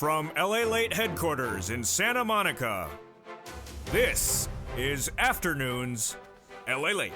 From LALATE headquarters in Santa Monica, this is Afternoons LALATE.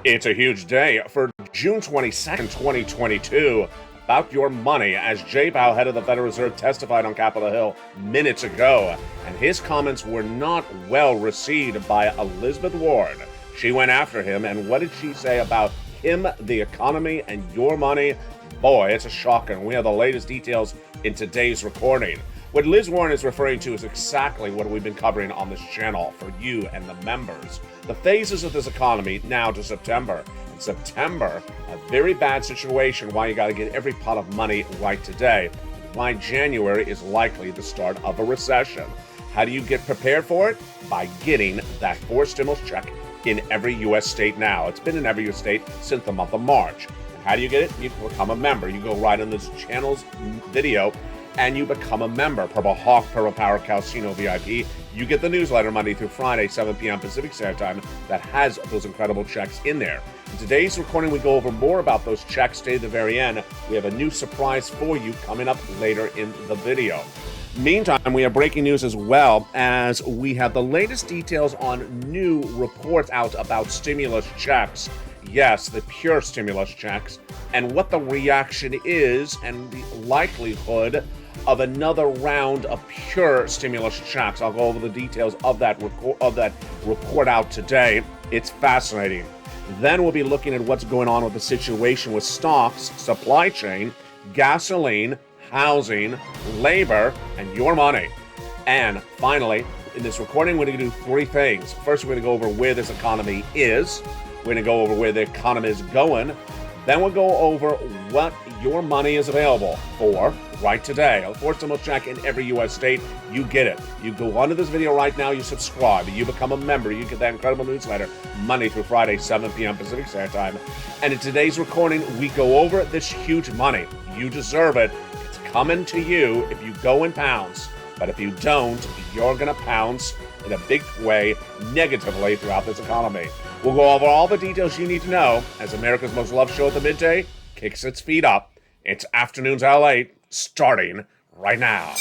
It's a huge day for June 22nd, 2022. About your money, as Jay Powell, head of the Federal Reserve, testified on Capitol Hill minutes ago, and his comments were not well received by Elizabeth Warren. She went after him, and what did she say about him, the economy, and your money? Boy, it's a shocker, and we have the latest details in today's recording. What Liz Warren is referring to is exactly what we've been covering on this channel for you and the members. The phases of this economy now to September. In September, a very bad situation, why you got to get every pot of money right today. Why January is likely the start of a recession. How do you get prepared for it? By getting that forced stimulus check in every U.S. state now. It's been in every U.S. state since the month of March. And how do you get it? You become a member. You go right on this channel's video and you become a member. Purple Hawk, Purple Power Casino VIP. You get the newsletter Monday through Friday, 7 p.m. Pacific Standard Time, that has those incredible checks in there. In today's recording, we go over more about those checks. Stay to the very end. We have a new surprise for you coming up later in the video. Meantime, we have breaking news as well, as we have the latest details on new reports out about stimulus checks. Yes, the pure stimulus checks, and what the reaction is, and the likelihood of another round of pure stimulus checks. I'll go over the details of that report out today. It's fascinating. Then we'll be looking at what's going on with the situation with stocks, supply chain, gasoline, housing, labor, and your money. And finally, in this recording, we're going to do three things. First, we're going to go over where this economy is. We're going to go over where the economy is going. Then we'll go over what your money is available for right today. A forced stimulus check in every U.S. state. You get it. You go onto this video right now, you subscribe, you become a member, you get that incredible newsletter Monday through Friday, 7 p.m. Pacific Standard Time. And in today's recording, we go over this huge money. You deserve it. It's coming to you if you go and pounce. But if you don't, you're going to pounce in a big way negatively throughout this economy. We'll go over all the details you need to know as America's most loved show at the midday kicks its feet up. It's Afternoons LALATE, starting right now.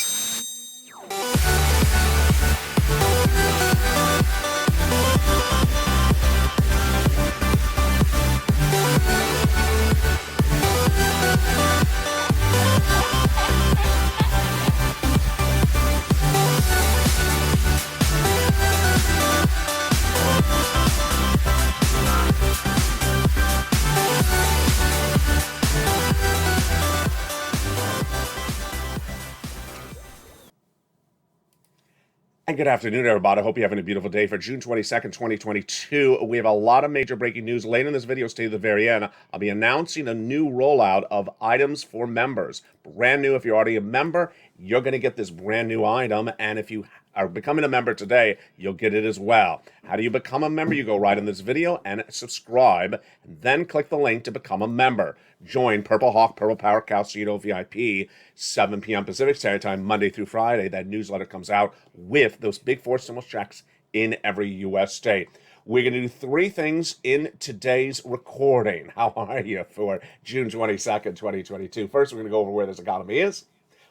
And good afternoon, everybody. I hope you're having a beautiful day for June 22nd, 2022. We have a lot of major breaking news. Later in this video, stay to the very end. I'll be announcing a new rollout of items for members. Brand new. If you're already a member, you're going to get this brand new item. And if you are becoming a member today, you'll get it as well. How do you become a member? You go right in this video and subscribe, and then click the link to become a member. Join Purple Hawk, Purple Power Casino VIP, 7 p.m. Pacific Standard Time, Monday through Friday. That newsletter comes out with those big forced stimulus checks in every U.S. state. We're going to do three things in today's recording. How are you for June 22nd, 2022? First, we're going to go over where this economy is.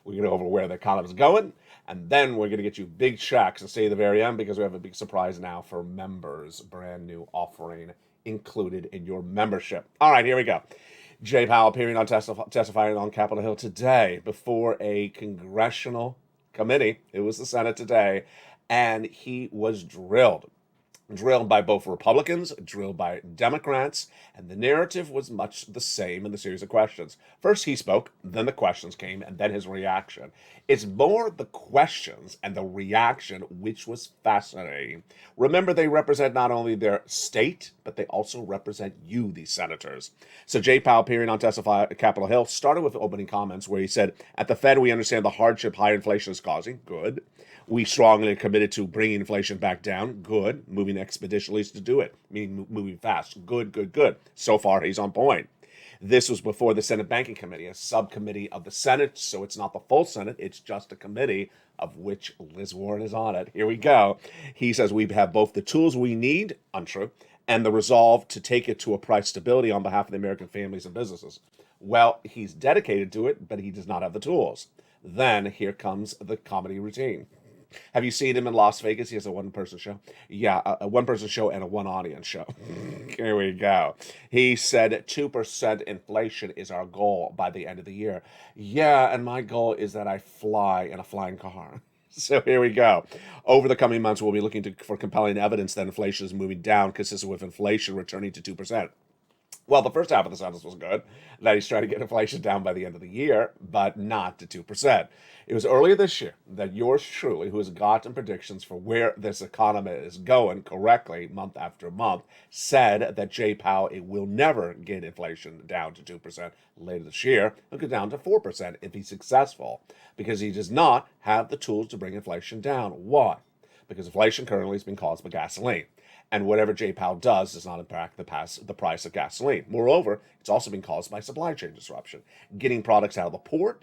We're going to go over where the economy is going. And then we're going to get you big checks and stay to the very end because we have a big surprise now for members. Brand new offering included in your membership. All right, here we go. Jay Powell appearing on testifying on Capitol Hill today before a congressional committee. It was the Senate today, and he was drilled by both Republicans, drilled by Democrats, and the narrative was much the same in the series of questions. First he spoke, then the questions came, and then his reaction. It's more the questions and the reaction which was fascinating. Remember, they represent not only their state, but they also represent you, these senators. So Jay Powell, appearing on Testify at Capitol Hill, started with opening comments where he said, at the Fed, we understand the hardship high inflation is causing. Good. We strongly are committed to bringing inflation back down. Good. Moving expeditiously to do it. Meaning moving fast. Good, good, good. So far, he's on point. This was before the Senate Banking Committee, a subcommittee of the Senate, so it's not the full Senate, it's just a committee of which Liz Warren is on it. Here we go. He says we have both the tools we need, untrue, and the resolve to take it to a price stability on behalf of the American families and businesses. Well, he's dedicated to it, but he does not have the tools. Then here comes the comedy routine. Have you seen him in Las Vegas? He has a one-person show. Yeah, a one-person show and a one-audience show. Here we go. He said 2% inflation is our goal by the end of the year. Yeah, and my goal is that I fly in a flying car. So here we go. Over the coming months, we'll be looking for compelling evidence that inflation is moving down, consistent with inflation returning to 2%. Well, the first half of the sentence was good, that he's trying to get inflation down by the end of the year, but not to 2%. It was earlier this year that yours truly, who has gotten predictions for where this economy is going correctly month after month, said that Jay Powell will never get inflation down to 2% later this year. It'll go down to 4% if he's successful, because he does not have the tools to bring inflation down. Why? Because inflation currently has been caused by gasoline. And whatever Jay Powell does not impact the price of gasoline. Moreover, it's also been caused by supply chain disruption, getting products out of the port,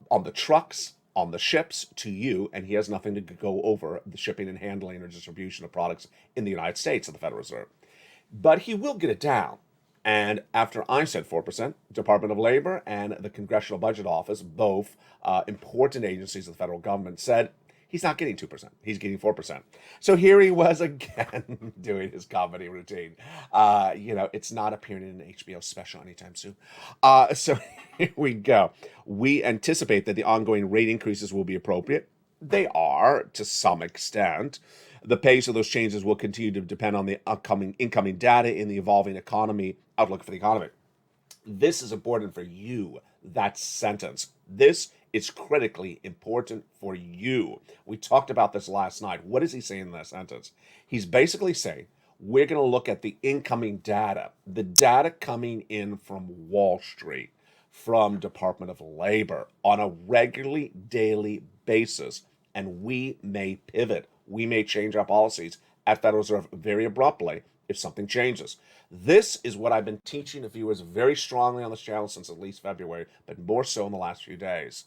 on the trucks, on the ships to you, and he has nothing to go over the shipping and handling or distribution of products in the United States at the Federal Reserve. But he will get it down. And after I said 4%, Department of Labor and the Congressional Budget Office, both important agencies of the federal government, said he's not getting 2%. He's getting 4%. So here he was again doing his comedy routine. It's not appearing in an HBO special anytime soon. So here we go. We anticipate that the ongoing rate increases will be appropriate. They are, to some extent. The pace of those changes will continue to depend on the incoming data in the evolving economy, outlook for the economy. This is important for you, that sentence. This is critically important for you. We talked about this last night. What is he saying in that sentence? He's basically saying, we're going to look at the incoming data, the data coming in from Wall Street, from Department of Labor on a regularly daily basis, and we may pivot. We may change our policies at Federal Reserve very abruptly if something changes. This is what I've been teaching the viewers very strongly on this channel since at least February, but more so in the last few days.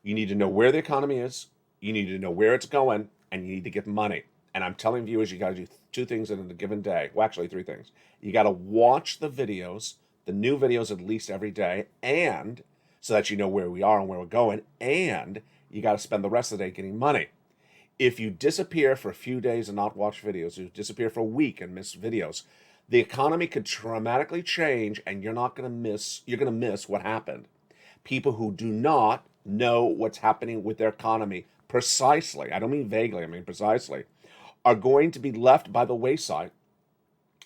You need to know where the economy is, you need to know where it's going, and you need to get money. And I'm telling viewers, you got to do two things in a given day. Well, actually, three things. You got to watch the videos, the new videos at least every day, and so that you know where we are and where we're going, and you got to spend the rest of the day getting money. If you disappear for a few days and not watch videos, you disappear for a week and miss videos, the economy could dramatically change, and you're going to miss what happened. People who do not know what's happening with their economy precisely, I don't mean vaguely, I mean precisely, are going to be left by the wayside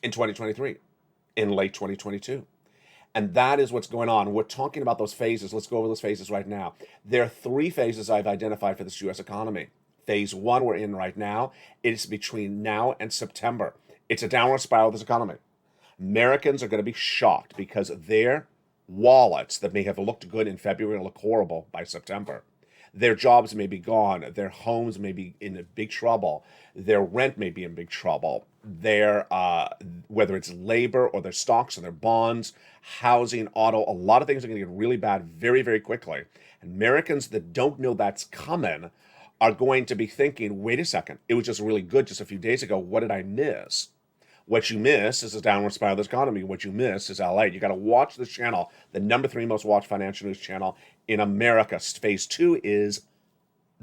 in 2023, in late 2022. And that is what's going on. We're talking about those phases. Let's go over those phases right now. There are three phases I've identified for this U.S. economy. Phase one we're in right now. It's between now and September. It's a downward spiral of this economy. Americans are going to be shocked because their wallets that may have looked good in February will look horrible by September. Their jobs may be gone. Their homes may be in big trouble. Their rent may be in big trouble. Their whether it's labor or their stocks or their bonds, housing, auto, a lot of things are going to get really bad very, very quickly. Americans that don't know that's coming are going to be thinking, wait a second, it was just really good just a few days ago. What did I miss? What you miss is a downward spiral of this economy. What you miss is LA. You got to watch this channel, the number 3 most watched financial news channel in America. Phase 2 is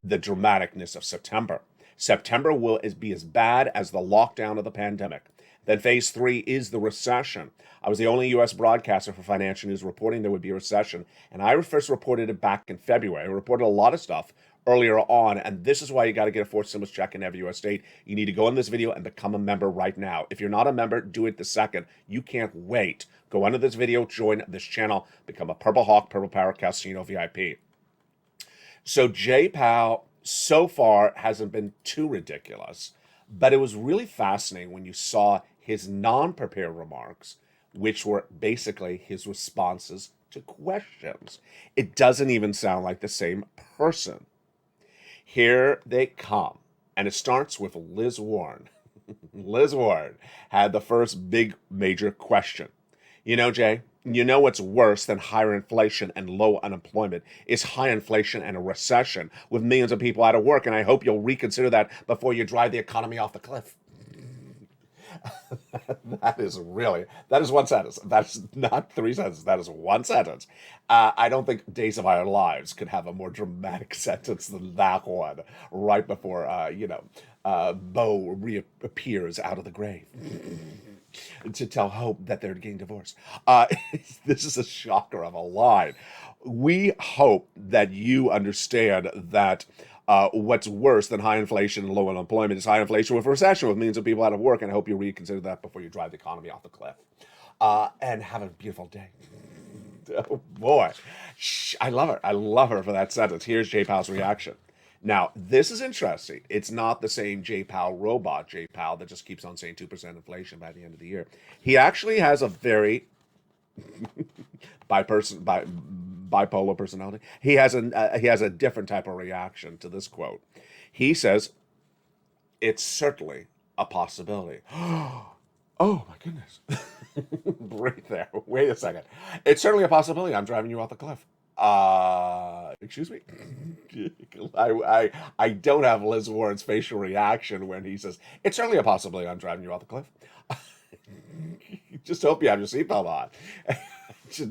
the dramaticness of September. September will be as bad as the lockdown of the pandemic. Then phase 3 is the recession. I was the only U.S. broadcaster for financial news reporting there would be a recession, and I first reported it back in February. I reported a lot of stuff earlier on, and this is why you got to get a fourth stimulus check in every U.S. state. You need to go in this video and become a member right now. If you're not a member, do it the second. You can't wait. Go under this video, join this channel, become a Purple Hawk, Purple Power Casino VIP. So Jay Powell so far hasn't been too ridiculous, but it was really fascinating when you saw his non-prepared remarks, which were basically his responses to questions. It doesn't even sound like the same person. Here they come, and it starts with Liz Warren. Liz Warren had the first big major question. You know, Jay, you know what's worse than higher inflation and low unemployment is high inflation and a recession with millions of people out of work, and I hope you'll reconsider that before you drive the economy off the cliff. That is one sentence. That's not three sentences. That is one sentence. I don't think Days of Our Lives could have a more dramatic sentence than that one, right before, Bo reappears out of the grave to tell Hope that they're getting divorced. This is a shocker of a line. We hope that you understand that what's worse than high inflation and low unemployment is high inflation with recession, with millions of people out of work, and I hope you reconsider that before you drive the economy off the cliff. And have a beautiful day. Oh boy, I love her. I love her for that sentence. Here's J Powell's reaction. Now, this is interesting. It's not the same J Powell robot J Powell that just keeps on saying 2% inflation by the end of the year. He actually has a very bipolar personality. He has a different type of reaction to this quote. He says, "It's certainly a possibility." Oh my goodness! Right there. Wait a second. It's certainly a possibility. I'm driving you off the cliff. Excuse me. I don't have Liz Warren's facial reaction when he says, "It's certainly a possibility. I'm driving you off the cliff." Just hope you have your seatbelt on.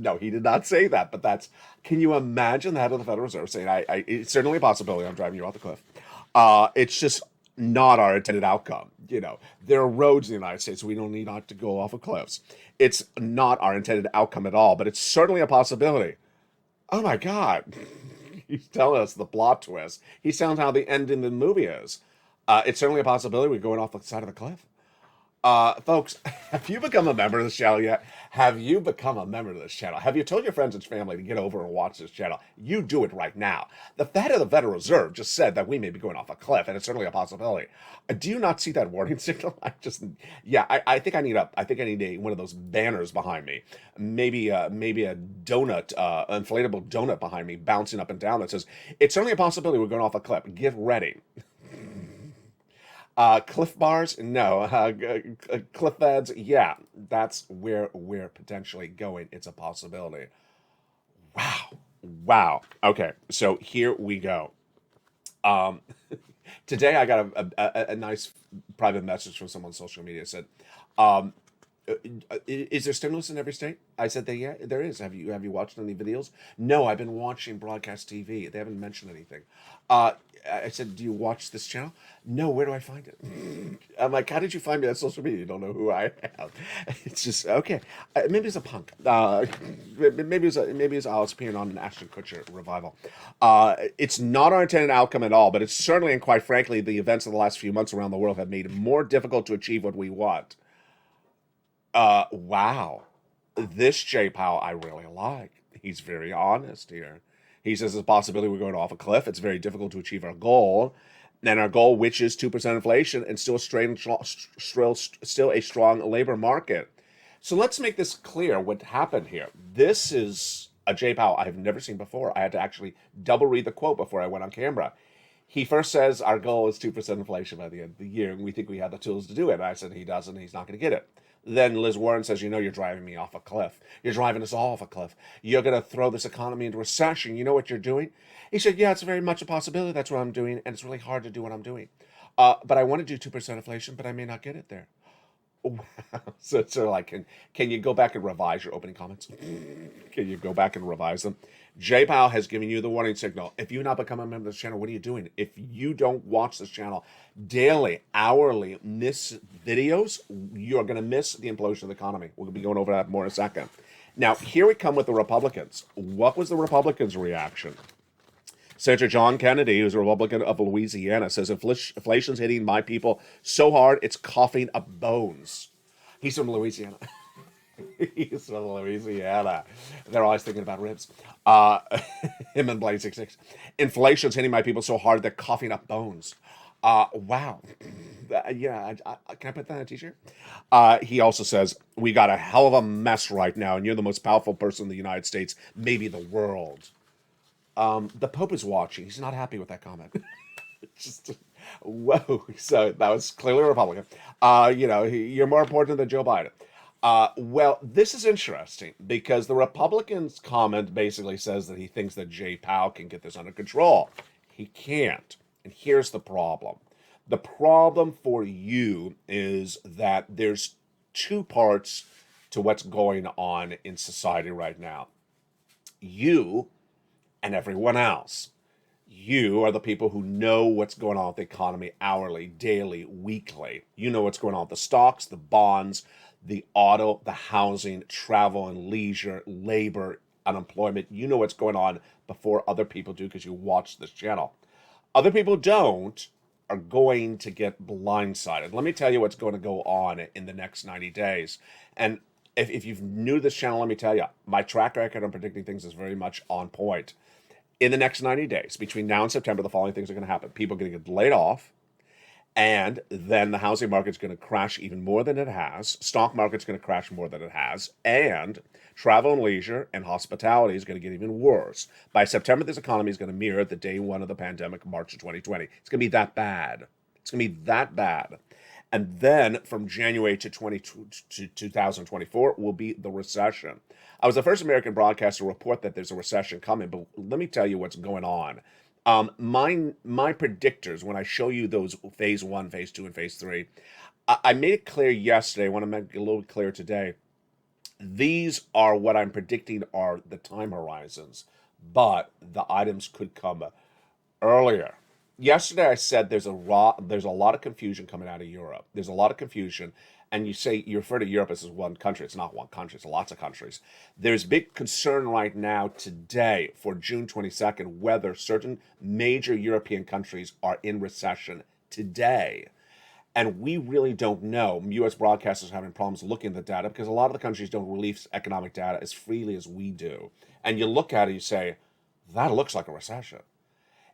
No, he did not say that, but can you imagine the head of the Federal Reserve saying, it's certainly a possibility I'm driving you off the cliff. It's just not our intended outcome. There are roads in the United States. We don't need not to go off of cliffs. It's not our intended outcome at all, but it's certainly a possibility. Oh my God. He's telling us the plot twist. He's telling how the ending of the movie is. It's certainly a possibility we're going off the side of the cliff. Folks, have you become a member of this channel yet? Have you become a member of this channel? Have you told your friends and family to get over and watch this channel? You do it right now. The Fed of the Federal Reserve just said that we may be going off a cliff, and it's certainly a possibility. Do you not see that warning signal? I think I need one of those banners behind me. Maybe a donut, inflatable donut behind me, bouncing up and down that says, "It's certainly a possibility we're going off a cliff. Get ready." Cliff bars? No. Cliff beds? Yeah, that's where we're potentially going. It's a possibility. Wow. Okay, so here we go. Today I got a nice private message from someone on social media. It said, is there stimulus in every state? I said, yeah, there is. Have you watched any videos? No, I've been watching broadcast TV. They haven't mentioned anything. I said, do you watch this channel? No, where do I find it? I'm like, how did you find me on social media? You don't know who I am. It's just, okay. Maybe it's a punk. Maybe it's Alex appearing on an Ashton Kutcher revival. It's not our intended outcome at all, but it's certainly, and quite frankly, the events of the last few months around the world have made it more difficult to achieve what we want. Wow. This J Powell I really like. He's very honest here. He says there's a possibility we're going off a cliff. It's very difficult to achieve our goal. And our goal, which is 2% inflation and still a strong labor market. So let's make this clear what happened here. This is a J Powell I've never seen before. I had to actually double read the quote before I went on camera. He first says our goal is 2% inflation by the end of the year, and we think we have the tools to do it. And I said he doesn't, he's not going to get it. Then Liz Warren says, you're driving me off a cliff. You're driving us all off a cliff. You're going to throw this economy into recession. You know what you're doing? He said, yeah, it's very much a possibility. That's what I'm doing, and it's really hard to do what I'm doing. But I want to do 2% inflation, but I may not get it there. Wow. So like, can you go back and revise your opening comments? Can you go back and revise them? J Powell has given you the warning signal. If you not become a member of this channel, what are you doing? If you don't watch this channel daily, hourly, miss videos, you're going to miss the implosion of the economy. We'll be going over that more in a second. Now, here we come with the Republicans. What was the Republicans' reaction? Senator John Kennedy, who's a Republican of Louisiana, says inflation's hitting my people so hard it's coughing up bones. He's from Louisiana. He's from Louisiana. They're always thinking about ribs. Him and Blade 66. Inflation's hitting my people so hard they're coughing up bones. Wow. Yeah, can I put that on a t-shirt? He also says, we got a hell of a mess right now, and you're the most powerful person in the United States, maybe the world. The Pope is watching. He's not happy with that comment. Just, whoa. So that was clearly a Republican. You're more important than Joe Biden. Well, this is interesting because the Republican's comment basically says that he thinks that Jay Powell can get this under control. He can't. And here's the problem. The problem for you is that there's two parts to what's going on in society right now. You and everyone else. You are the people who know what's going on with the economy hourly, daily, weekly. You know what's going on with the stocks, the bonds, the auto, the housing, travel and leisure, labor, unemployment. You know what's going on before other people do because you watch this channel. Other people don't are going to get blindsided. Let me tell you what's going to go on in the next 90 days. And if you're new to this channel, let me tell you, my track record on predicting things is very much on point. In the next 90 days, between now and September, the following things are going to happen. People are going to get laid off, and then the housing market's going to crash even more than it has. Stock market's going to crash more than it has. And travel and leisure and hospitality is going to get even worse. By September, this economy is going to mirror the day one of the pandemic, March of 2020. It's going to be that bad. It's going to be that bad. And then from January to 2024 will be the recession. I was the first American broadcaster to report that there's a recession coming, but let me tell you what's going on. My predictors, when I show you those phase 1, phase 2, and phase 3, I made it clear yesterday. I want to make it a little clear today. These are what I'm predicting are the time horizons, but the items could come earlier. Yesterday I said there's a lot of confusion coming out of Europe. There's a lot of confusion, and you refer to Europe as one country. It's not one country. It's lots of countries. There's big concern right now today for June 22nd whether certain major European countries are in recession today. And we really don't know. U.S. broadcasters are having problems looking at the data because a lot of the countries don't release economic data as freely as we do. And you look at it, you say, that looks like a recession.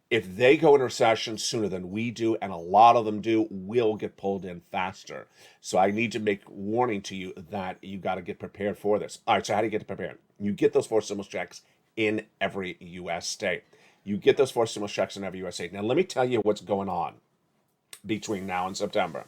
If they go into recession sooner than we do, and a lot of them do, we'll get pulled in faster. So I need to make warning to you that you got to get prepared for this. All right, so how do you get prepared? You get those 4 stimulus checks in every U.S. state. You get those 4 stimulus checks in every U.S. state. Now, let me tell you what's going on between now and September.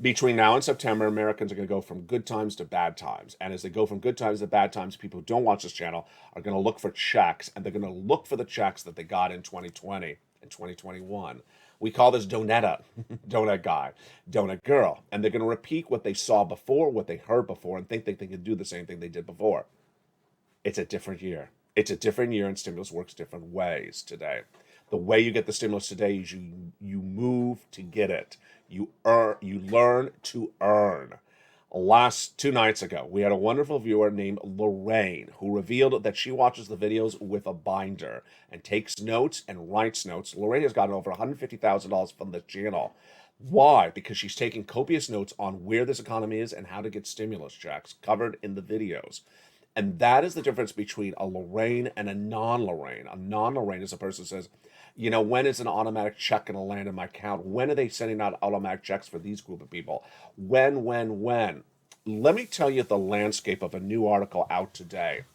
Between now and September, Americans are going to go from good times to bad times. And as they go from good times to bad times, people who don't watch this channel are going to look for checks, and they're going to look for the checks that they got in 2020 and 2021. We call this donetta, donut guy, donut girl. And they're going to repeat what they saw before, what they heard before, and think they can do the same thing they did before. It's a different year. It's a different year, and stimulus works different ways today. The way you get the stimulus today is you move to get it. You learn to earn. Last 2 nights ago, we had a wonderful viewer named Lorraine who revealed that she watches the videos with a binder and takes notes and writes notes. Lorraine has gotten over $150,000 from the channel. Why? Because she's taking copious notes on where this economy is and how to get stimulus checks covered in the videos. And that is the difference between a Lorraine and a non-Lorraine. A non-Lorraine is a person who says, when is an automatic check going to land in my account? When are they sending out automatic checks for these group of people? When? Let me tell you the landscape of a new article out today.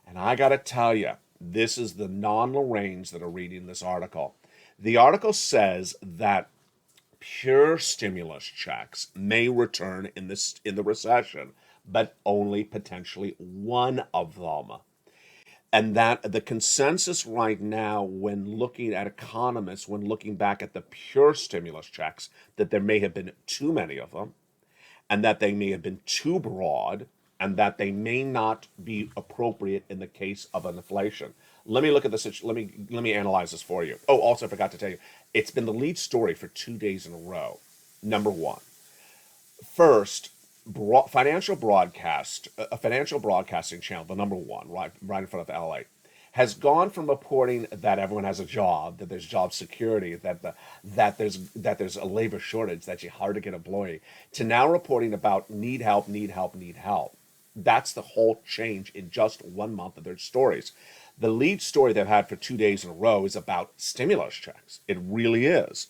And I got to tell you, this is the non-Lorraines that are reading this article. The article says that pure stimulus checks may return in the recession, but only potentially one of them. And that the consensus right now, when looking at economists, when looking back at the pure stimulus checks, that there may have been too many of them, and that they may have been too broad, and that they may not be appropriate in the case of an inflation. Let me look at this. Let me analyze this for you. Oh, also I forgot to tell you, it's been the lead story for 2 days in a row. Number one. First, a financial broadcasting channel, the number one, right in front of LALATE, has gone from reporting that everyone has a job, that there's job security, that there's a labor shortage, that it's hard to get employee, to now reporting about need help. That's the whole change in just 1 month of their stories. The lead story they've had for 2 days in a row is about stimulus checks. It really is.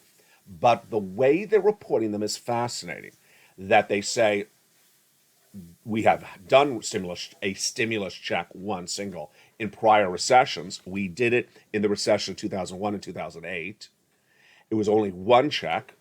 But the way they're reporting them is fascinating. That they say, we have done a stimulus check, one single, in prior recessions. We did it in the recession of 2001 and 2008. It was only one check.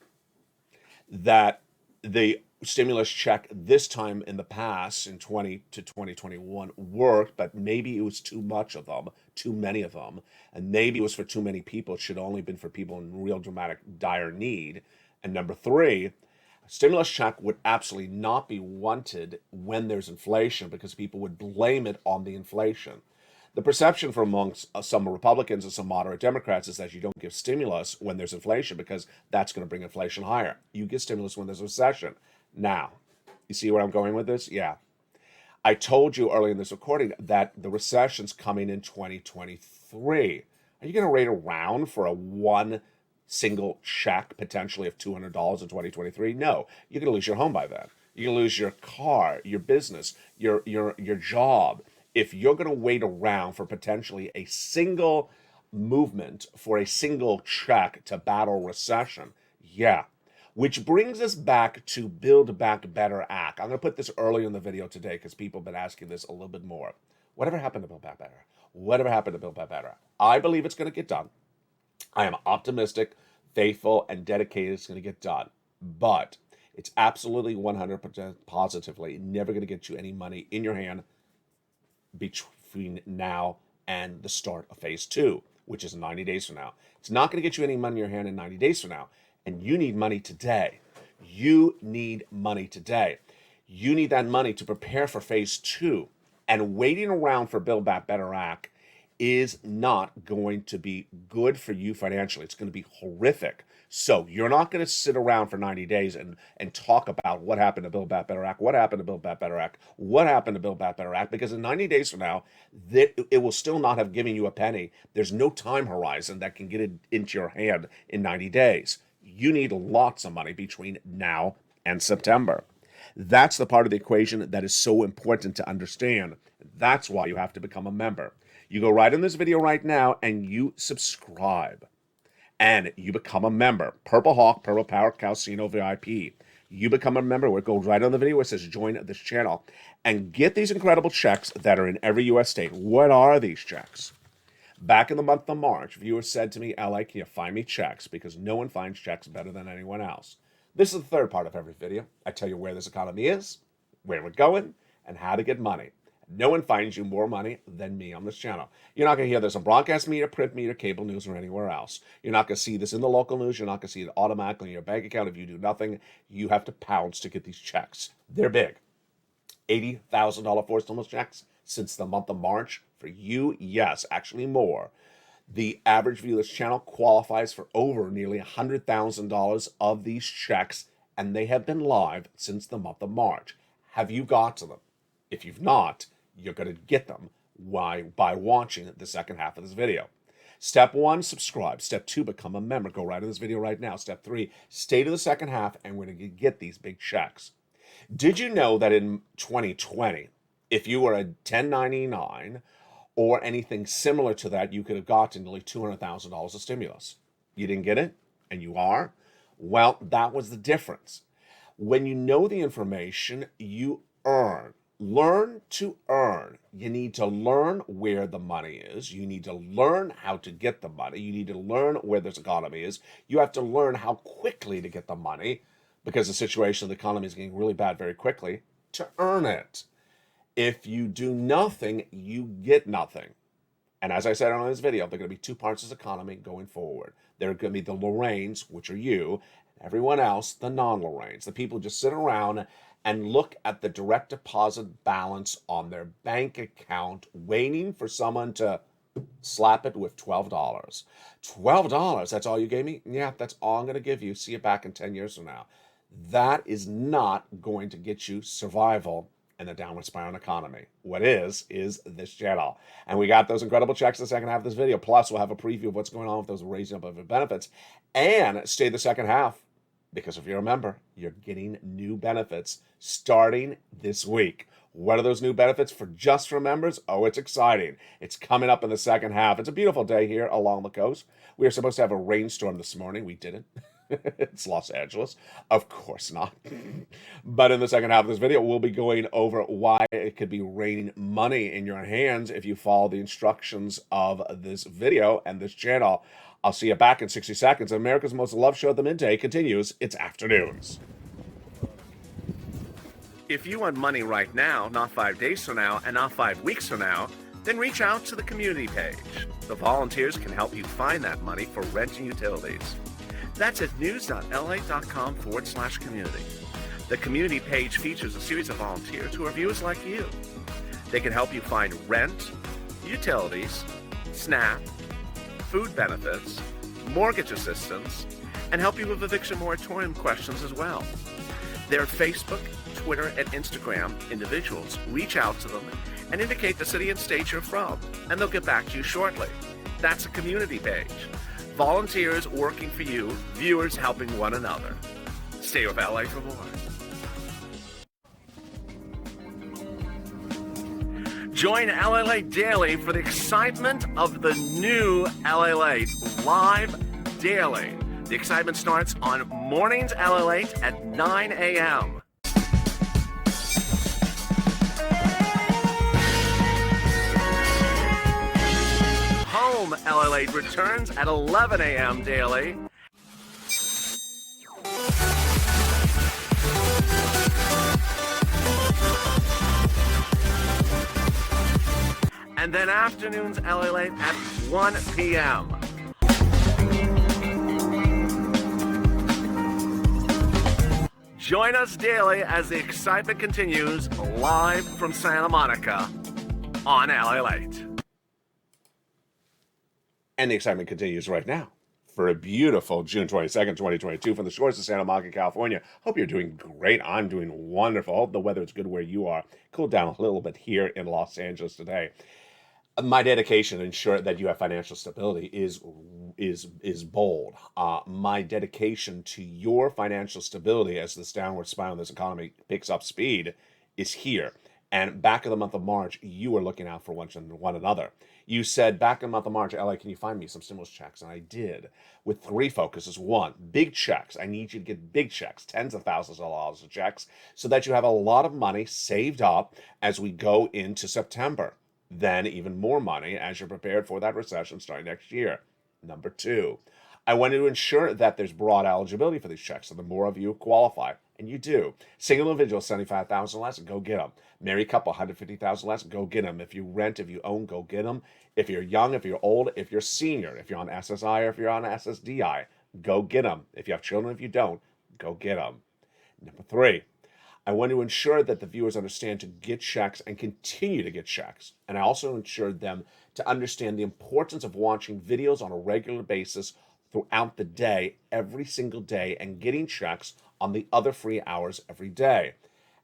That the stimulus check this time in the past, in 20 to 2021, worked, but maybe it was too much of them, too many of them, and maybe it was for too many people. It should only been for people in real dramatic, dire need. And number three, a stimulus check would absolutely not be wanted when there's inflation because people would blame it on the inflation. The perception from amongst some Republicans and some moderate Democrats is that you don't give stimulus when there's inflation because that's going to bring inflation higher. You give stimulus when there's a recession. Now, you see where I'm going with this? Yeah. I told you earlier in this recording that the recession's coming in 2023. Are you going to wait around for a one single check potentially of $200 in 2023? No, you're going to lose your home by then. You're going to lose your car, your business, your job. If you're going to wait around for potentially a single movement for a single check to battle recession, yeah. Which brings us back to Build Back Better Act. I'm going to put this earlier in the video today because people have been asking this a little bit more. Whatever happened to Build Back Better? Whatever happened to Build Back Better? I believe it's going to get done. I am optimistic, faithful, and dedicated it's going to get done. But it's absolutely 100% positively never going to get you any money in your hand between now and the start of phase 2, which is 90 days from now. It's not going to get you any money in your hand in 90 days from now. And you need money today. You need money today. You need that money to prepare for phase 2. And waiting around for Build Back Better Act is not going to be good for you financially. It's going to be horrific. So you're not going to sit around for 90 days and talk about what happened to Build Back Better Act, what happened to Build Back Better Act, what happened to Build Back Better Act, because in 90 days from now, it will still not have given you a penny. There's no time horizon that can get it into your hand in 90 days. You need lots of money between now and September. That's the part of the equation that is so important to understand. That's why you have to become a member. You go right in this video right now and you subscribe. And you become a member. Purple Hawk, Purple Power Calcino VIP. You become a member. It goes right on the video where it says join this channel. And get these incredible checks that are in every U.S. state. What are these checks? Back in the month of March, viewers said to me, LA, can you find me checks? Because no one finds checks better than anyone else. This is the third part of every video. I tell you where this economy is, where we're going, and how to get money. No one finds you more money than me on this channel. You're not going to hear this on broadcast media, print media, cable news, or anywhere else. You're not going to see this in the local news. You're not going to see it automatically in your bank account. If you do nothing, you have to pounce to get these checks. They're big. $80,000 forced stimulus checks since the month of March. For you, yes, actually more. The average viewer of this channel qualifies for over nearly $100,000 of these checks, and they have been live since the month of March. Have you got to them? If you've not, you're going to get them by watching the second half of this video. Step 1, subscribe. Step 2, become a member. Go right in this video right now. Step 3, stay to the second half, and we're going to get these big checks. Did you know that in 2020, if you were a 1099 or anything similar to that, you could have gotten nearly $200,000 of stimulus? You didn't get it, and you are? Well, that was the difference. When you know the information, you earn. Learn to earn. You need to learn where the money is. You need to learn how to get the money. You need to learn where this economy is. You have to learn how quickly to get the money because the situation of the economy is getting really bad very quickly to earn it. If you do nothing, you get nothing. And as I said on this video, there are going to be two parts of this economy going forward. There are going to be the Lorraines, which are you, and everyone else, the non-Lorraines, the people who just sit around and look at the direct deposit balance on their bank account, waiting for someone to slap it with $12. $12, that's all you gave me? Yeah, that's all I'm going to give you. See you back in 10 years from now. That is not going to get you survival in the downward spiral economy. What is this channel. And we got those incredible checks in the second half of this video. Plus, we'll have a preview of what's going on with those raising up of benefits. And stay the second half. Because if you're a member, you're getting new benefits starting this week. What are those new benefits for just for members? Oh, it's exciting. It's coming up in the second half. It's a beautiful day here along the coast. We were supposed to have a rainstorm this morning. We didn't. It's Los Angeles. Of course not. But in the second half of this video, we'll be going over why it could be raining money in your hands if you follow the instructions of this video and this channel. I'll see you back in 60 seconds. America's most loved show at the midday continues. It's Afternoons. If you want money right now, not 5 days from now, and not 5 weeks from now, then reach out to the community page. The volunteers can help you find that money for rent and utilities. That's at news.la.com/community. The community page features a series of volunteers who are viewers like you. They can help you find rent, utilities, SNAP, food benefits, mortgage assistance, and help you with eviction moratorium questions as well. Their Facebook, Twitter, and Instagram individuals reach out to them and indicate the city and state you're from, and they'll get back to you shortly. That's a community page. Volunteers working for you, viewers helping one another. Stay with LA for more. Join LALATE daily for the excitement of the new LALATE live daily. The excitement starts on mornings LALATE at 9 a.m. Home LALATE returns at 11 a.m. daily. And then afternoons LALATE at 1 p.m. Join us daily as the excitement continues live from Santa Monica on LALATE. And the excitement continues right now for a beautiful June 22nd, 2022 from the shores of Santa Monica, California. Hope you're doing great. I'm doing wonderful. Hope the weather is good where you are. Cooled down a little bit here in Los Angeles today. My dedication to ensure that you have financial stability is bold. My dedication to your financial stability as this downward spiral in this economy picks up speed is here. And back in the month of March, you were looking out for one another. You said, back in the month of March, LA, can you find me some stimulus checks? And I did, with three focuses. One, big checks. I need you to get big checks, tens of thousands of dollars of checks, so that you have a lot of money saved up as we go into September. Then even more money as you're prepared for that recession starting next year. Number two, I wanted to ensure that there's broad eligibility for these checks, so the more of you qualify, and you do. Single individual, $75,000 less, go get them. Married couple, $150,000 less, go get them. If you rent, if you own, go get them. If you're young, if you're old, if you're senior, if you're on SSI or if you're on SSDI, go get them. If you have children, if you don't, go get them. Number three, I want to ensure that the viewers understand to get checks and continue to get checks. And I also ensured them to understand the importance of watching videos on a regular basis throughout the day, every single day, and getting checks on the other free hours every day.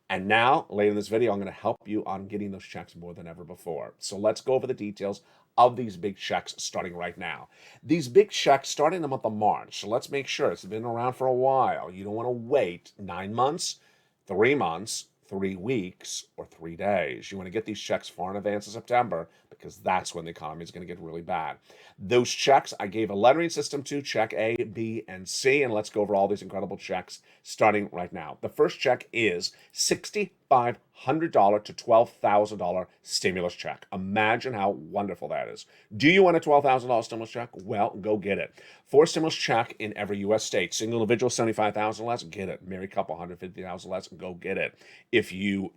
And now, later in this video, I'm going to help you on getting those checks more than ever before. So let's go over the details of these big checks starting right now. These big checks starting in the month of March. So let's make sure it's been around for a while. You don't want to wait 9 months, 3 months, 3 weeks, or 3 days. You want to get these checks far in advance of September because that's when the economy is going to get really bad. Those checks, I gave a lettering system to, check A, B, and C, and let's go over all these incredible checks starting right now. The first check is $6,500 to $12,000 stimulus check. Imagine how wonderful that is. Do you want a $12,000 stimulus check? Well, go get it. 4 stimulus check in every U.S. state. Single individual, $75,000 less, get it. Married couple, $150,000 less, go get it. If you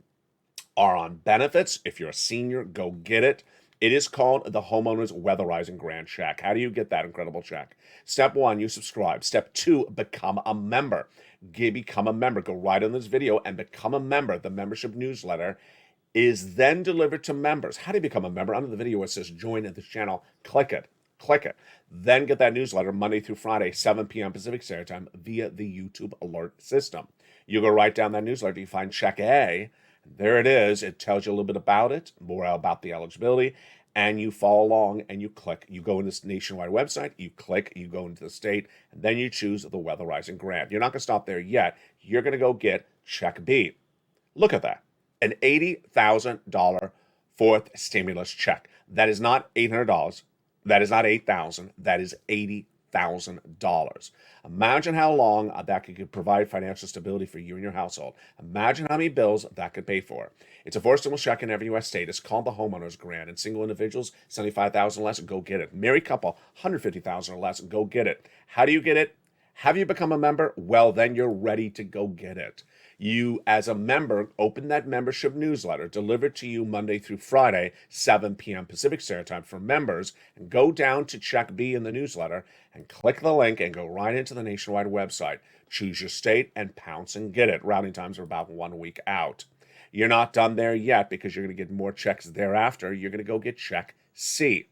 are on benefits, if you're a senior, go get it. It is called the Homeowners Weatherizing Grant Check. How do you get that incredible check? Step 1, you subscribe. Step 2, become a member. Become a member. Go right on this video and become a member. The membership newsletter is then delivered to members. How do you become a member? Under the video where it says join this channel, click it. Click it. Then get that newsletter Monday through Friday, 7 p.m. Pacific Standard Time via the YouTube alert system. You go right down that newsletter, you find check A. There it is. It tells you a little bit about it, more about the eligibility, and you follow along and you click. You go in this nationwide website, you click, you go into the state, and then you choose the Weatherizing Grant. You're not going to stop there yet. You're going to go get check B. Look at that. An $80,000 fourth stimulus check. That is not $800. That is not $8,000. That is $80,000. Imagine how long that could provide financial stability for you and your household. Imagine how many bills that could pay for. It's a 4 stimulus check in every U.S. state. It's called the Homeowners Grant. And single individuals, $75,000 less, go get it. Married couple, $150,000 or less, go get it. How do you get it? Have you become a member? Well, then you're ready to go get it. You, as a member, open that membership newsletter, delivered to you Monday through Friday, 7 p.m. Pacific Standard Time for members, and go down to Check B in the newsletter and click the link and go right into the nationwide website. Choose your state and pounce and get it. Routing times are about 1 week out. You're not done there yet because you're going to get more checks thereafter. You're going to go get Check C.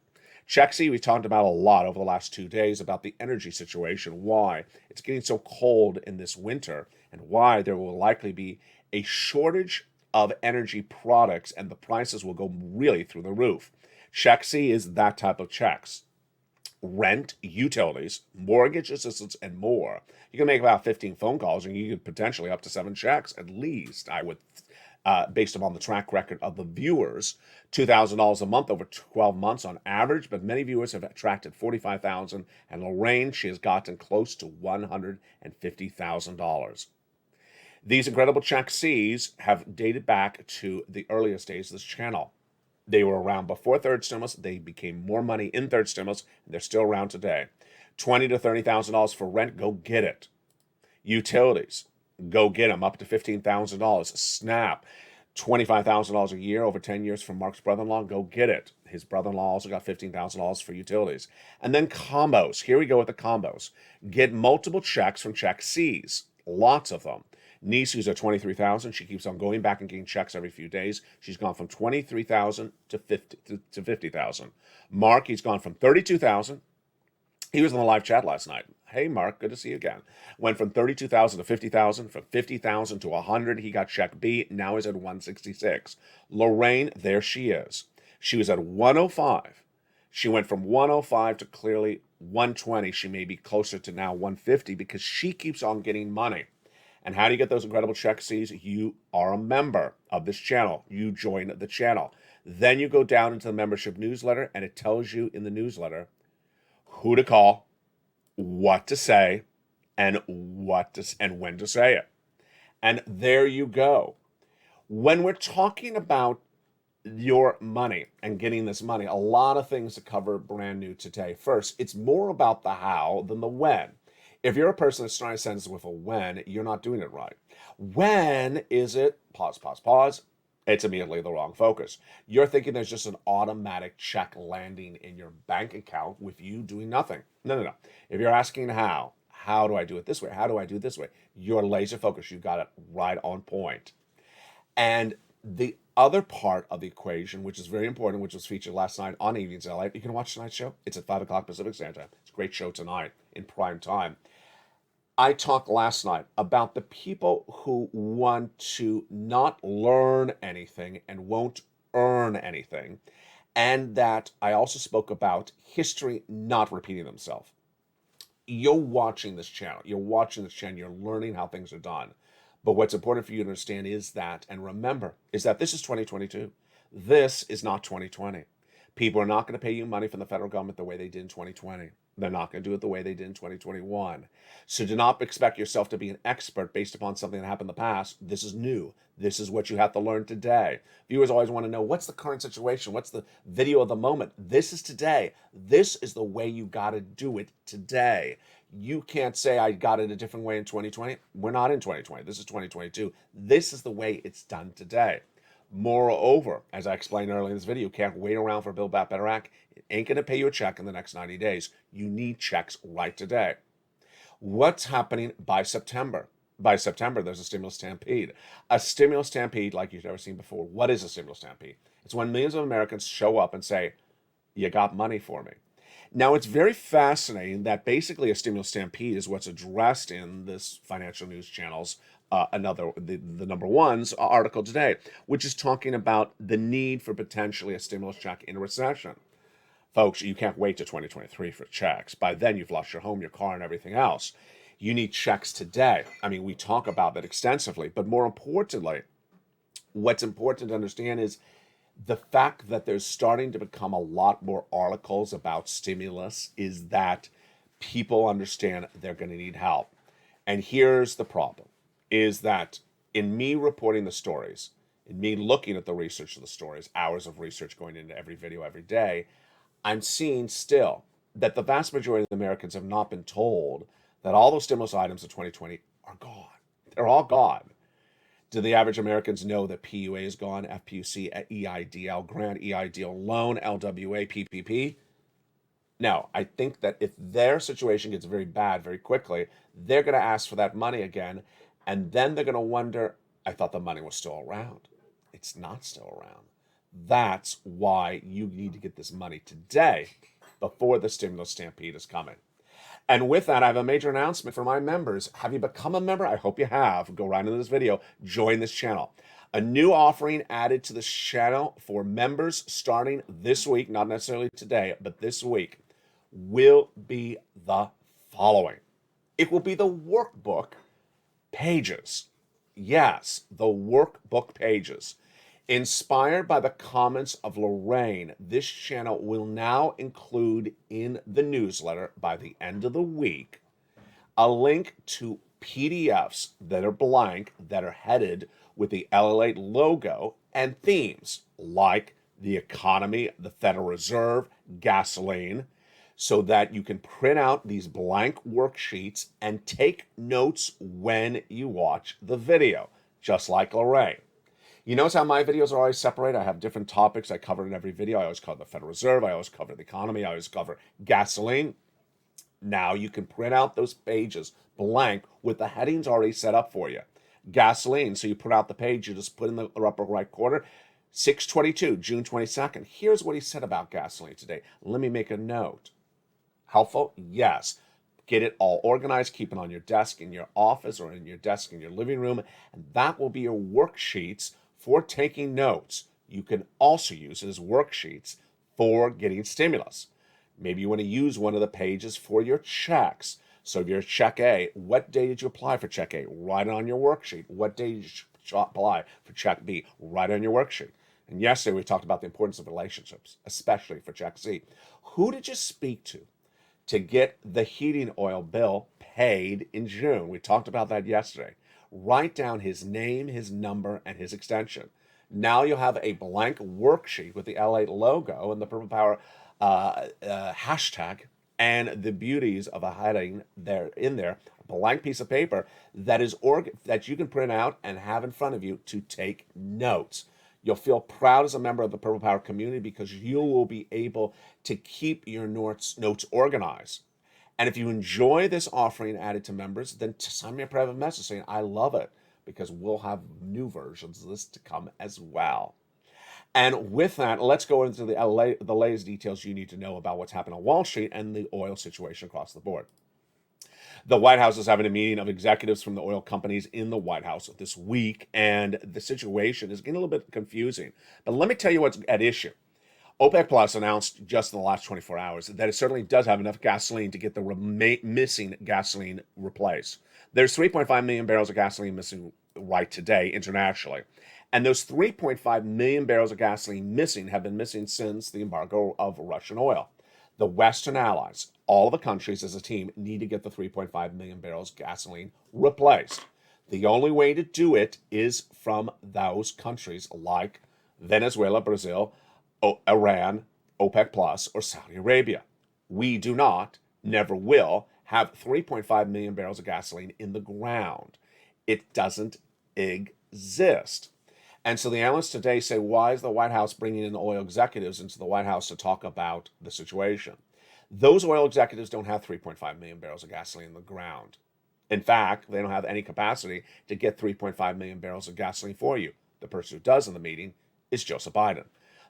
Check C, we talked about a lot over the last 2 days about the energy situation, why it's getting so cold in this winter, and why there will likely be a shortage of energy products and the prices will go really through the roof. Check C is that type of checks. Rent, utilities, mortgage assistance, and more. You can make about 15 phone calls and you could potentially up to 7 checks at least, I would based upon the track record of the viewers, $2,000 a month over 12 months on average, but many viewers have attracted $45,000, and Lorraine, she has gotten close to $150,000. These incredible Check C's have dated back to the earliest days of this channel. They were around before third stimulus. They became more money in third stimulus, and they're still around today. $20,000 to $30,000 for rent, go get it. Utilities, go get them, up to $15,000. SNAP, $25,000 a year over 10 years from Mark's brother-in-law, go get it. His brother-in-law also got $15,000 for utilities. And then combos. Here we go with the combos. Get multiple checks from Check C's, lots of them. Niece, who's at $23,000, she keeps on going back and getting checks every few days. She's gone from $23,000 to $50,000. Mark, he's gone from $32,000. He was in the live chat last night. Hey, Mark, good to see you again. Went from $32,000 to $50,000, from $50,000 to $100,000. He got Check B. Now he's at $166,000. Lorraine, there she is. She was at $105,000. She went from $105,000 to clearly $120,000. She may be closer to now $150,000 because she keeps on getting money. And how do you get those incredible Check C's? You are a member of this channel. You join the channel. Then you go down into the membership newsletter, and it tells you in the newsletter who to call, what to say, and when to say it. And there you go. When we're talking about your money and getting this money, a lot of things to cover brand new today. First, it's more about the how than the when. If you're a person that's trying to send this with a when, you're not doing it right. When is it? Pause, pause, pause. It's immediately the wrong focus. You're thinking there's just an automatic check landing in your bank account with you doing nothing. No. If you're asking how do I do it this way? How do I do it this way? You're laser focused. You got it right on point. And the other part of the equation, which is very important, which was featured last night on Evenings LA, you can watch tonight's show. It's at 5 o'clock Pacific Standard Time. It's a great show tonight in prime time. I talked last night about the people who want to not learn anything and won't earn anything, and that I also spoke about history not repeating themselves. You're watching this channel. You're learning how things are done. But what's important for you to understand is that, and remember, is that this is 2022. This is not 2020. People are not going to pay you money from the federal government the way they did in 2020. They're not going to do it the way they did in 2021. So do not expect yourself to be an expert based upon something that happened in the past. This is new. This is what you have to learn today. Viewers always want to know, what's the current situation? What's the video of the moment? This is today. This is the way you got to do it today. You can't say I got it a different way in 2020. We're not in 2020. This is 2022. This is the way it's done today. Moreover, as I explained earlier in this video, you can't wait around for Build Back Better Act. It ain't going to pay you a check in the next 90 days. You need checks right today. What's happening by September? By September, there's a stimulus stampede. A stimulus stampede like you've never seen before. What is a stimulus stampede? It's when millions of Americans show up and say, you got money for me. Now, it's very fascinating that basically a stimulus stampede is what's addressed in this financial news channel's the number one's article today, which is talking about the need for potentially a stimulus check in a recession. Folks, you can't wait to 2023 for checks. By then, you've lost your home, your car, and everything else. You need checks today. I mean, we talk about that extensively, but more importantly, what's important to understand is the fact that there's starting to become a lot more articles about stimulus is that people understand they're going to need help. And here's the problem, is that in me reporting the stories, in me looking at the research of the stories, hours of research going into every video every day, I'm seeing still that the vast majority of Americans have not been told that all those stimulus items of 2020 are gone. They're all gone. Do the average Americans know that PUA is gone, FPUC, EIDL grant, EIDL loan, LWA, PPP? No, I think that if their situation gets very bad very quickly, they're going to ask for that money again, and then they're going to wonder, I thought the money was still around. It's not still around. That's why you need to get this money today before the stimulus stampede is coming. And with that, I have a major announcement for my members. Have you become a member? I hope you have. Go right into this video. Join this channel. A new offering added to this channel for members starting this week, not necessarily today, but this week, will be the following. It will be the workbook pages. Yes, the workbook pages. Inspired by the comments of Lorraine, this channel will now include in the newsletter by the end of the week a link to PDFs that are blank, that are headed with the LALATE logo and themes like the economy, the Federal Reserve, gasoline, so that you can print out these blank worksheets and take notes when you watch the video, just like Lorraine. You notice how my videos are always separated? I have different topics I cover in every video. I always cover the Federal Reserve. I always cover the economy. I always cover gasoline. Now you can print out those pages blank with the headings already set up for you. Gasoline, so you print out the page, you just put in the upper right corner, 6/22, June 22nd. Here's what he said about gasoline today. Let me make a note. Helpful? Yes. Get it all organized, keep it on your desk in your office or in your desk in your living room, and that will be your worksheets for taking notes. You can also use it as worksheets for getting stimulus. Maybe you want to use one of the pages for your checks. So if you're check A, what day did you apply for check A? Write it on your worksheet. What day did you apply for check B? Write it on your worksheet. And yesterday we talked about the importance of relationships, especially for check C. Who did you speak to get the heating oil bill paid in June? We talked about that yesterday. Write down his name, his number, and his extension. Now you'll have a blank worksheet with the LALATE logo and the Purple Power hashtag and the beauties of a heading there in there, a blank piece of paper that is that you can print out and have in front of you to take notes. You'll feel proud as a member of the Purple Power community because you will be able to keep your notes organized. And if you enjoy this offering added to members, then send me a private message saying, I love it, because we'll have new versions of this to come as well. And with that, let's go into the latest details you need to know about what's happening on Wall Street and the oil situation across the board. The White House is having a meeting of executives from the oil companies in the White House this week, and the situation is getting a little bit confusing. But let me tell you what's at issue. OPEC Plus announced just in the last 24 hours that it certainly does have enough gasoline to get the missing gasoline replaced. There's 3.5 million barrels of gasoline missing right today internationally. And those 3.5 million barrels of gasoline missing have been missing since the embargo of Russian oil. The Western allies, all of the countries as a team, need to get the 3.5 million barrels of gasoline replaced. The only way to do it is from those countries like Venezuela, Brazil, Iran, OPEC Plus, or Saudi Arabia. We do not, never will, have 3.5 million barrels of gasoline in the ground. It doesn't exist. And so the analysts today say, why is the White House bringing in oil executives into the White House to talk about the situation? Those oil executives don't have 3.5 million barrels of gasoline in the ground. In fact, they don't have any capacity to get 3.5 million barrels of gasoline for you. The person who does in the meeting is Joseph Biden.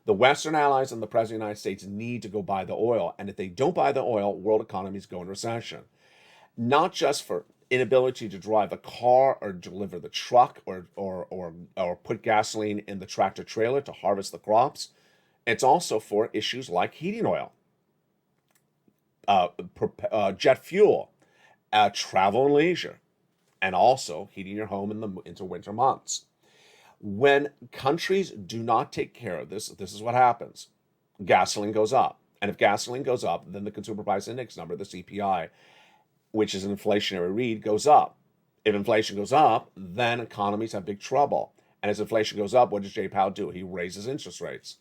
The Western allies and the President of the United States need to go buy the oil. And if they don't buy the oil, world economies go into recession. Not just for inability to drive a car or deliver the truck or put gasoline in the tractor trailer to harvest the crops. It's also for issues like heating oil, jet fuel, travel and leisure, and also heating your home into winter months. When countries do not take care of this, this is what happens. Gasoline goes up. And if gasoline goes up, then the Consumer Price Index number, the CPI, which is an inflationary read, goes up. If inflation goes up, then economies have big trouble. And as inflation goes up, what does Jay Powell do? He raises interest rates.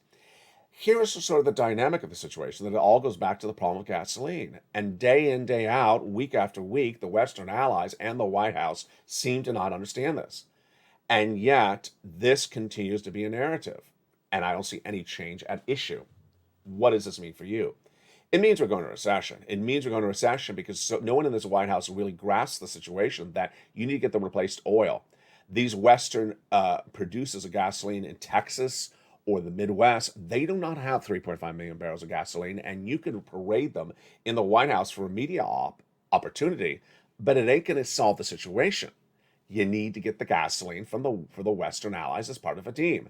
Here is sort of the dynamic of the situation, that it all goes back to the problem of gasoline. And day in, day out, week after week, the Western allies and the White House seem to not understand this. And yet, this continues to be a narrative. And I don't see any change at issue. What does this mean for you? It means we're going to recession. It means we're going to recession because no one in this White House really grasps the situation that you need to get the replaced oil. These Western producers of gasoline in Texas or the Midwest, they do not have 3.5 million barrels of gasoline, and you can parade them in the White House for a media opportunity, but it ain't going to solve the situation. You need to get the gasoline for the Western allies as part of a team.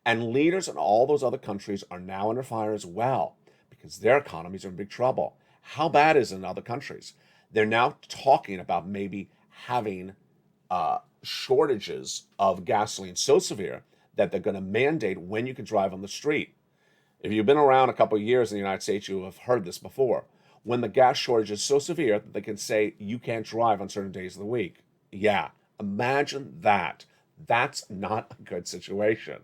And leaders in all those other countries are now under fire as well because their economies are in big trouble. How bad is it in other countries? They're now talking about maybe having shortages of gasoline so severe that they're going to mandate when you can drive on the street. If you've been around a couple of years in the United States, you have heard this before. When the gas shortage is so severe that they can say you can't drive on certain days of the week. Yeah, imagine that. That's not a good situation.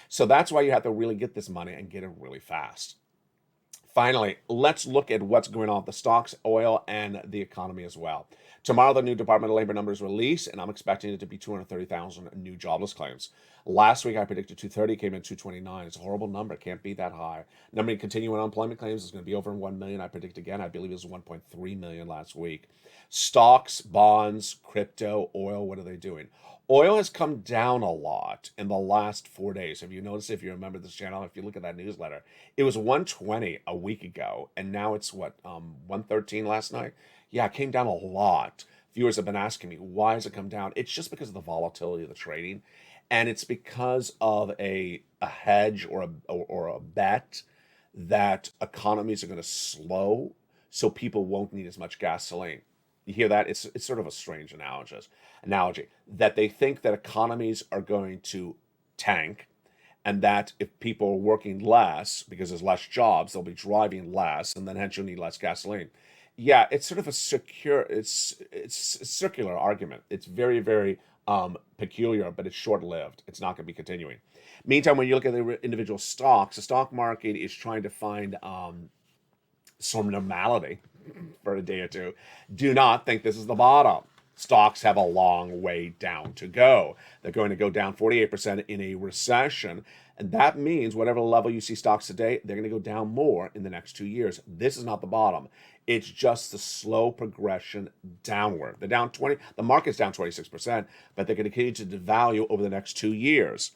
So that's why you have to really get this money and get it really fast. Finally, let's look at what's going on with the stocks, oil, and the economy as well. Tomorrow, the new Department of Labor numbers release, and I'm expecting it to be 230,000 new jobless claims. Last week, I predicted 230, came in 229. It's a horrible number. Can't be that high. Number of continuing unemployment claims is going to be over 1 million. I predict again. I believe it was 1.3 million last week. Stocks, bonds, crypto, oil, what are they doing? Oil has come down a lot in the last 4 days. Have you noticed, if you remember this channel, if you look at that newsletter, it was 120 a week ago, and now it's 113 last night? Yeah, it came down a lot. Viewers have been asking me, why has it come down? It's just because of the volatility of the trading, and it's because of a hedge or a bet that economies are going to slow, so people won't need as much gasoline. You hear that? It's sort of a strange analogy that they think that economies are going to tank, and that if people are working less because there's less jobs, they'll be driving less, and then hence you'll need less gasoline. Yeah, it's sort of a it's a circular argument. It's very, very peculiar, but it's short-lived. It's not going to be continuing. Meantime, when you look at the individual stocks, the stock market is trying to find some normality for a day or two. Do not think this is the bottom. Stocks have a long way down to go. They're going to go down 48% in a recession. And that means whatever level you see stocks today, they're going to go down more in the next 2 years. This is not the bottom. It's just the slow progression downward. They're down 20, the market's down 26%, but they're going to continue to devalue over the next 2 years.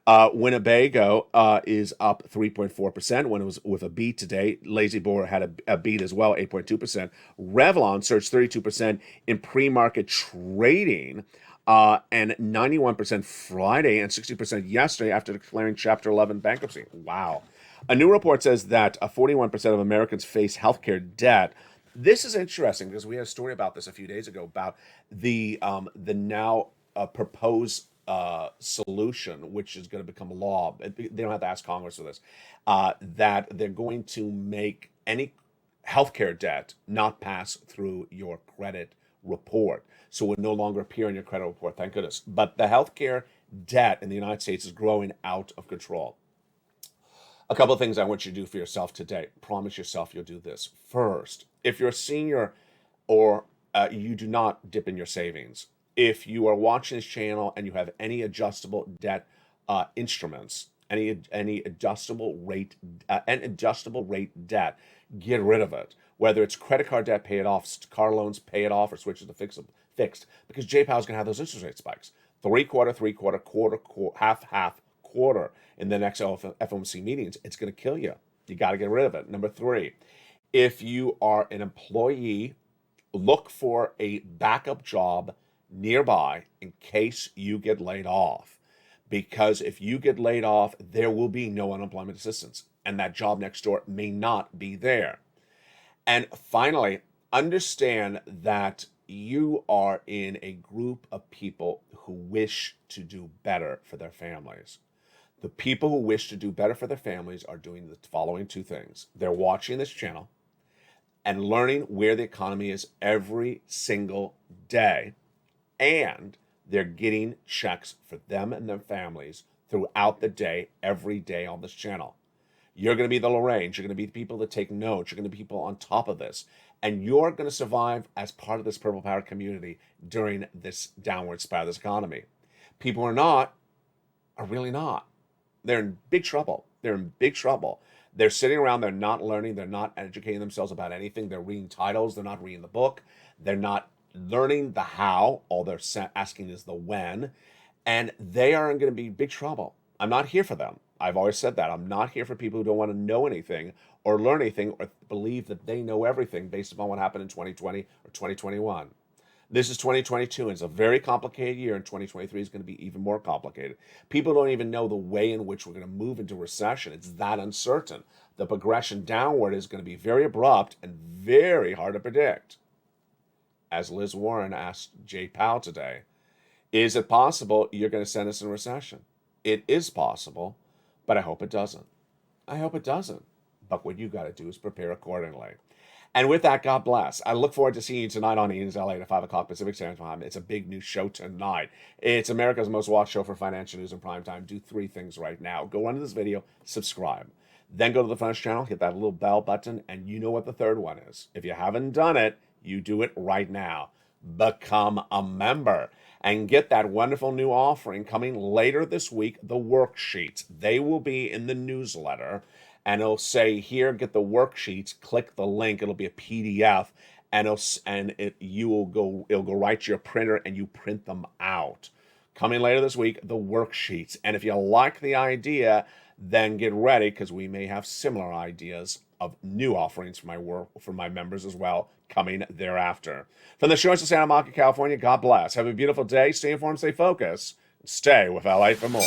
Winnebago is up 3.4% when it was with a beat today. Lazy Boar had a beat as well, 8.2%. Revlon surged 32% in pre-market trading and 91% Friday and 60% yesterday after declaring Chapter 11 bankruptcy. Wow. A new report says that 41% of Americans face healthcare debt. This is interesting because we had a story about this a few days ago about the now proposed solution, which is going to become law. They don't have to ask Congress for this, that they're going to make any healthcare debt not pass through your credit report. So it will no longer appear in your credit report, thank goodness. But the healthcare debt in the United States is growing out of control. A couple of things I want you to do for yourself today. Promise yourself you'll do this. First, if you're a senior or you do not dip in your savings, if you are watching this channel and you have any adjustable debt instruments, any adjustable rate debt, get rid of it. Whether it's credit card debt, pay it off. Car loans, pay it off, or switch it to fixed. Because J-Powell's going to have those interest rate spikes. Three-quarter, half, quarter in the next FOMC meetings. It's going to kill you. You got to get rid of it. Number three, if you are an employee, look for a backup job nearby in case you get laid off. Because if you get laid off, there will be no unemployment assistance, and that job next door may not be there. And finally, understand that you are in a group of people who wish to do better for their families. The people who wish to do better for their families are doing the following two things. They're watching this channel and learning where the economy is every single day, and they're getting checks for them and their families throughout the day, every day on this channel. You're going to be the Lorraines. You're going to be the people that take notes. You're going to be people on top of this. And you're going to survive as part of this Purple Power community during this downward spiral of this economy. People are really not. They're in big trouble. They're in big trouble. They're sitting around, they're not learning, they're not educating themselves about anything. They're reading titles, they're not reading the book, they're not learning the how, all they're asking is the when, and they are going to be in big trouble. I'm not here for them. I've always said that. I'm not here for people who don't want to know anything or learn anything or believe that they know everything based upon what happened in 2020 or 2021. This is 2022, and it's a very complicated year, and 2023 is going to be even more complicated. People don't even know the way in which we're going to move into recession. It's that uncertain. The progression downward is going to be very abrupt and very hard to predict. As Liz Warren asked Jay Powell today, is it possible you're going to send us in recession? It is possible, but I hope it doesn't. I hope it doesn't. But what you got to do is prepare accordingly. And with that, God bless. I look forward to seeing you tonight on Ian's LA at 5 o'clock Pacific Standard Time. It's a big new show tonight. It's America's most watched show for financial news in prime time. Do 3 things right now. Go under this video, subscribe. Then go to the French channel, hit that little bell button, and you know what the third one is. If you haven't done it, you do it right now. Become a member and get that wonderful new offering coming later this week, the worksheets. They will be in the newsletter. And it'll say here, get the worksheets. Click the link. It'll be a PDF, and it'll go right to your printer, and you print them out. Coming later this week, the worksheets. And if you like the idea, then get ready, because we may have similar ideas of new offerings for my members as well coming thereafter. From the shores of Santa Monica, California, God bless. Have a beautiful day. Stay informed, stay focused. Stay with LA for more.